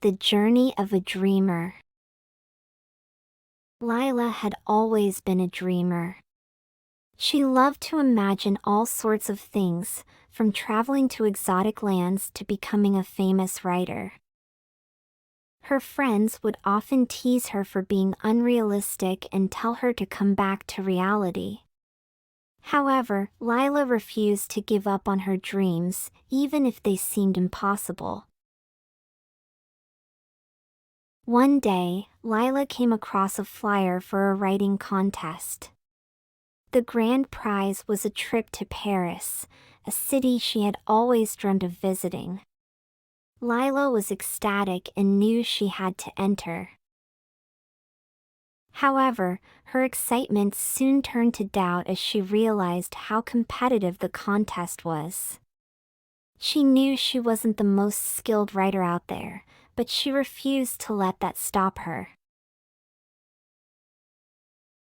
The journey of a dreamer. Lila had always been a dreamer. She loved to imagine all sorts of things, from traveling to exotic lands to becoming a famous writer. Her friends would often tease her for being unrealistic and tell her to come back to reality. However, Lila refused to give up on her dreams, even if they seemed impossible. One day, Lila came across a flyer for a writing contest. The grand prize was a trip to Paris, a city she had always dreamed of visiting. Lila was ecstatic and knew she had to enter. However, her excitement soon turned to doubt as she realized how competitive the contest was. She knew she wasn't the most skilled writer out there, but she refused to let that stop her.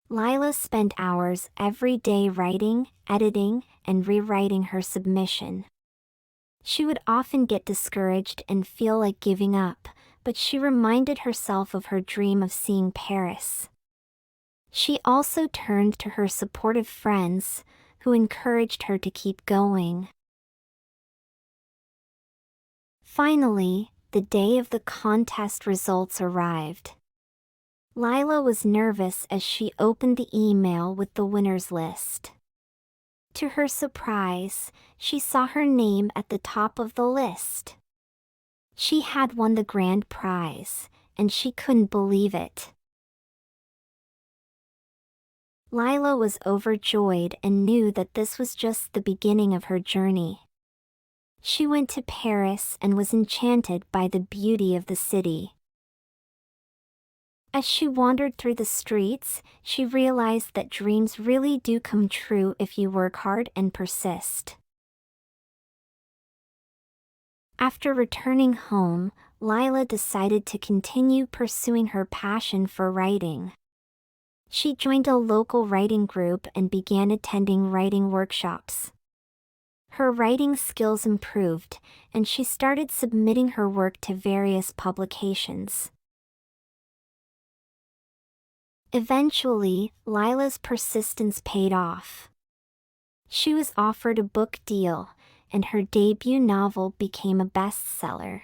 Lila spent hours every day writing, editing, and rewriting her submission. She would often get discouraged and feel like giving up, but she reminded herself of her dream of seeing Paris. She also turned to her supportive friends, who encouraged her to keep going. Finally, the day of the contest results arrived. Lila was nervous as she opened the email with the winners list. To her surprise, she saw her name at the top of the list. She had won the grand prize, and she couldn't believe it. Lila was overjoyed and knew that this was just the beginning of her journey. She went to Paris and was enchanted by the beauty of the city. As she wandered through the streets, she realized that dreams really do come true if you work hard and persist. After returning home, Lila decided to continue pursuing her passion for writing. She joined a local writing group and began attending writing workshops. Her writing skills improved, and she started submitting her work to various publications. Eventually, Lila's persistence paid off. She was offered a book deal, and her debut novel became a bestseller.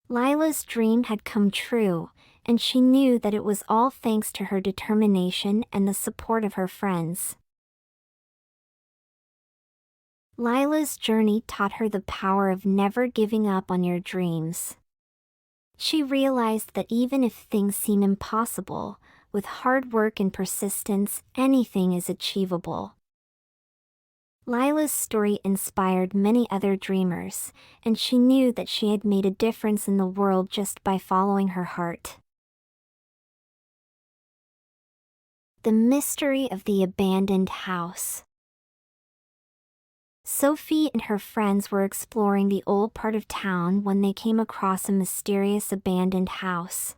Lila's dream had come true, and she knew that it was all thanks to her determination and the support of her friends. Lila's journey taught her the power of never giving up on your dreams. She realized that even if things seem impossible, with hard work and persistence, anything is achievable. Lila's story inspired many other dreamers, and she knew that she had made a difference in the world just by following her heart. The mystery of the abandoned house. Sophie and her friends were exploring the old part of town when they came across a mysterious abandoned house.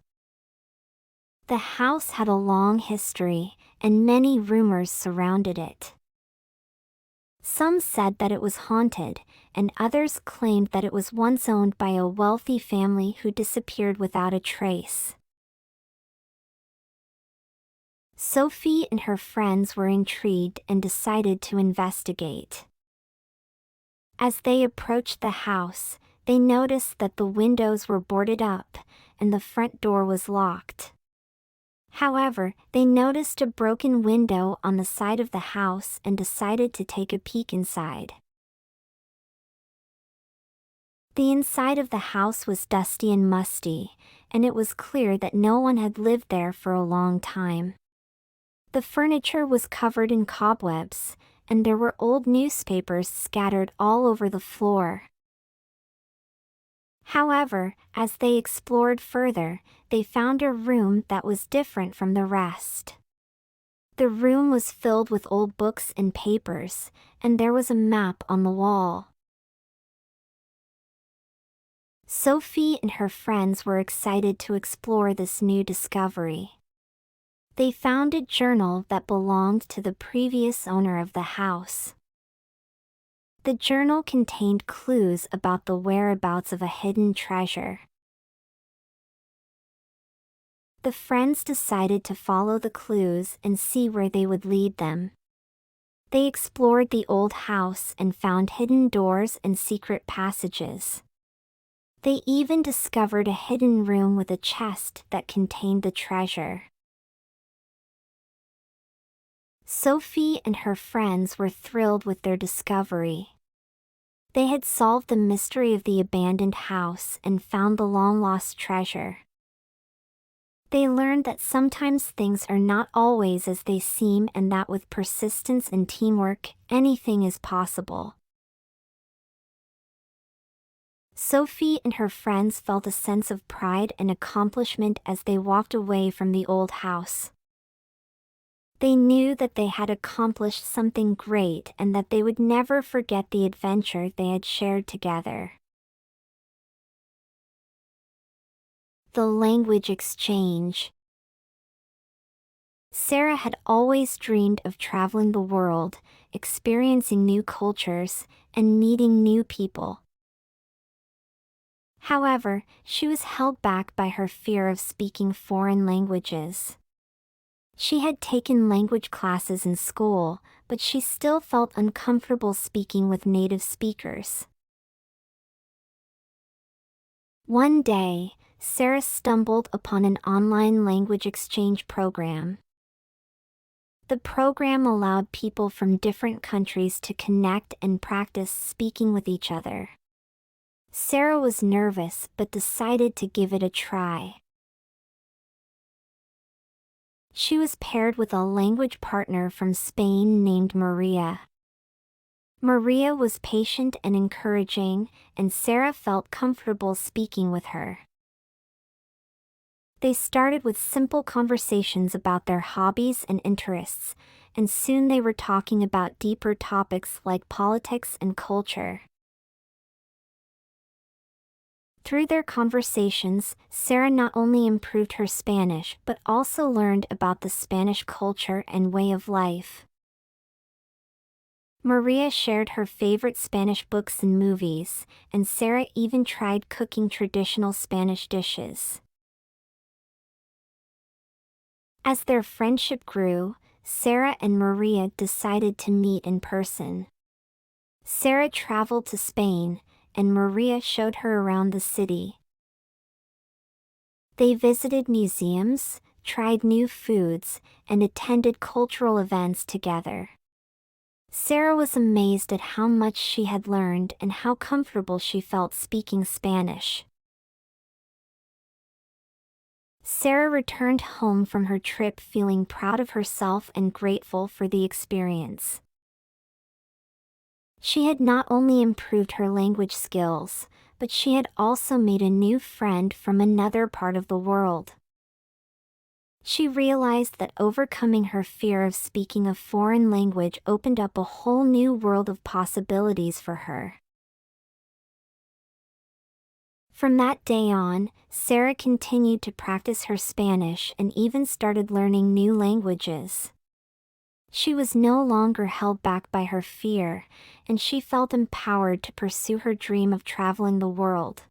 The house had a long history, and many rumors surrounded it. Some said that it was haunted, and others claimed that it was once owned by a wealthy family who disappeared without a trace. Sophie and her friends were intrigued and decided to investigate. As they approached the house, they noticed that the windows were boarded up, and the front door was locked. However, they noticed a broken window on the side of the house and decided to take a peek inside. The inside of the house was dusty and musty, and it was clear that no one had lived there for a long time. The furniture was covered in cobwebs, and there were old newspapers scattered all over the floor. However, as they explored further, they found a room that was different from the rest. The room was filled with old books and papers, and there was a map on the wall. Sophie and her friends were excited to explore this new discovery. They found a journal that belonged to the previous owner of the house. The journal contained clues about the whereabouts of a hidden treasure. The friends decided to follow the clues and see where they would lead them. They explored the old house and found hidden doors and secret passages. They even discovered a hidden room with a chest that contained the treasure. Sophie and her friends were thrilled with their discovery. They had solved the mystery of the abandoned house and found the long-lost treasure. They learned that sometimes things are not always as they seem and that with persistence and teamwork, anything is possible. Sophie and her friends felt a sense of pride and accomplishment as they walked away from the old house. They knew that they had accomplished something great and that they would never forget the adventure they had shared together. The language exchange. Sarah had always dreamed of traveling the world, experiencing new cultures, and meeting new people. However, she was held back by her fear of speaking foreign languages. She had taken language classes in school, but she still felt uncomfortable speaking with native speakers. One day, Sarah stumbled upon an online language exchange program. The program allowed people from different countries to connect and practice speaking with each other. Sarah was nervous but decided to give it a try. She was paired with a language partner from Spain named Maria. Maria was patient and encouraging, and Sarah felt comfortable speaking with her. They started with simple conversations about their hobbies and interests, and soon they were talking about deeper topics like politics and culture. Through their conversations, Sarah not only improved her Spanish but also learned about the Spanish culture and way of life. Maria shared her favorite Spanish books and movies, and Sarah even tried cooking traditional Spanish dishes. As their friendship grew, Sarah and Maria decided to meet in person. Sarah traveled to Spain, and Maria showed her around the city. They visited museums, tried new foods, and attended cultural events together. Sarah was amazed at how much she had learned and how comfortable she felt speaking Spanish. Sarah returned home from her trip feeling proud of herself and grateful for the experience. She had not only improved her language skills, but she had also made a new friend from another part of the world. She realized that overcoming her fear of speaking a foreign language opened up a whole new world of possibilities for her. From that day on, Sarah continued to practice her Spanish and even started learning new languages. She was no longer held back by her fear, and she felt empowered to pursue her dream of traveling the world.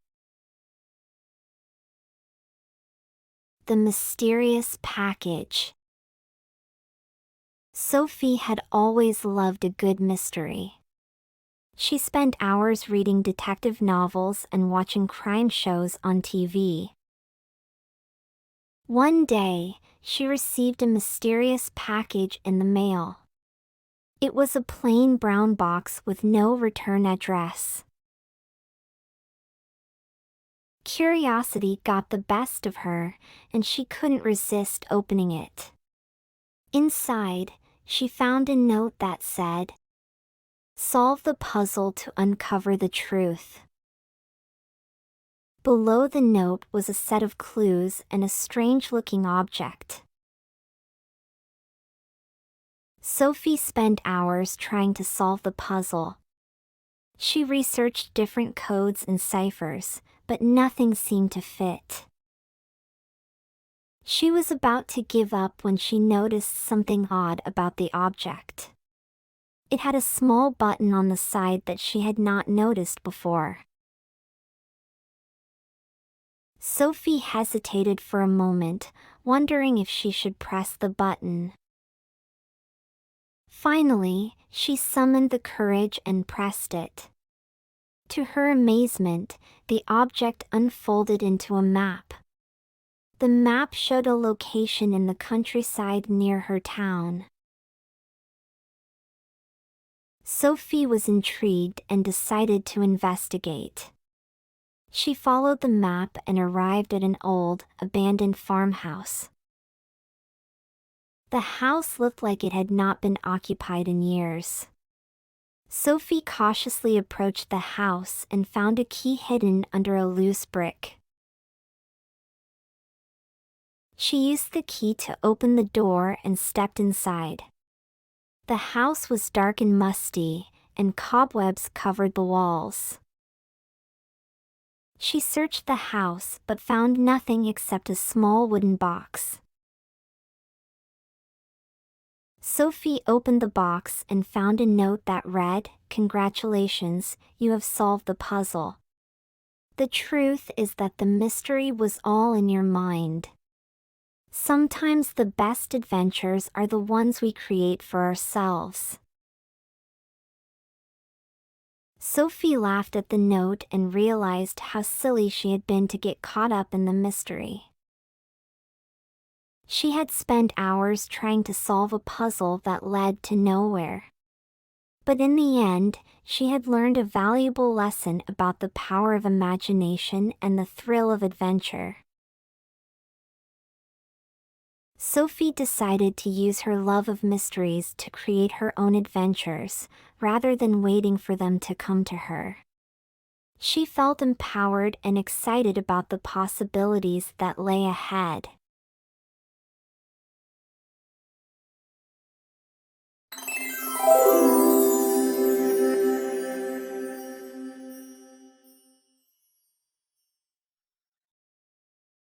The mysterious package. Sophie had always loved a good mystery. She spent hours reading detective novels and watching crime shows on TV. One day, she received a mysterious package in the mail. It was a plain brown box with no return address. Curiosity got the best of her, and she couldn't resist opening it. Inside, she found a note that said, "Solve the puzzle to uncover the truth." Below the note was a set of clues and a strange-looking object. Sophie spent hours trying to solve the puzzle. She researched different codes and ciphers, but nothing seemed to fit. She was about to give up when she noticed something odd about the object. It had a small button on the side that she had not noticed before. Sophie hesitated for a moment, wondering if she should press the button. Finally, she summoned the courage and pressed it. To her amazement, the object unfolded into a map. The map showed a location in the countryside near her town. Sophie was intrigued and decided to investigate. She followed the map and arrived at an old, abandoned farmhouse. The house looked like it had not been occupied in years. Sophie cautiously approached the house and found a key hidden under a loose brick. She used the key to open the door and stepped inside. The house was dark and musty, and cobwebs covered the walls. She searched the house but found nothing except a small wooden box. Sophie opened the box and found a note that read, "Congratulations, you have solved the puzzle. The truth is that the mystery was all in your mind." Sometimes the best adventures are the ones we create for ourselves. Sophie laughed at the note and realized how silly she had been to get caught up in the mystery. She had spent hours trying to solve a puzzle that led to nowhere. But in the end, she had learned a valuable lesson about the power of imagination and the thrill of adventure. Sophie decided to use her love of mysteries to create her own adventures, rather than waiting for them to come to her. She felt empowered and excited about the possibilities that lay ahead.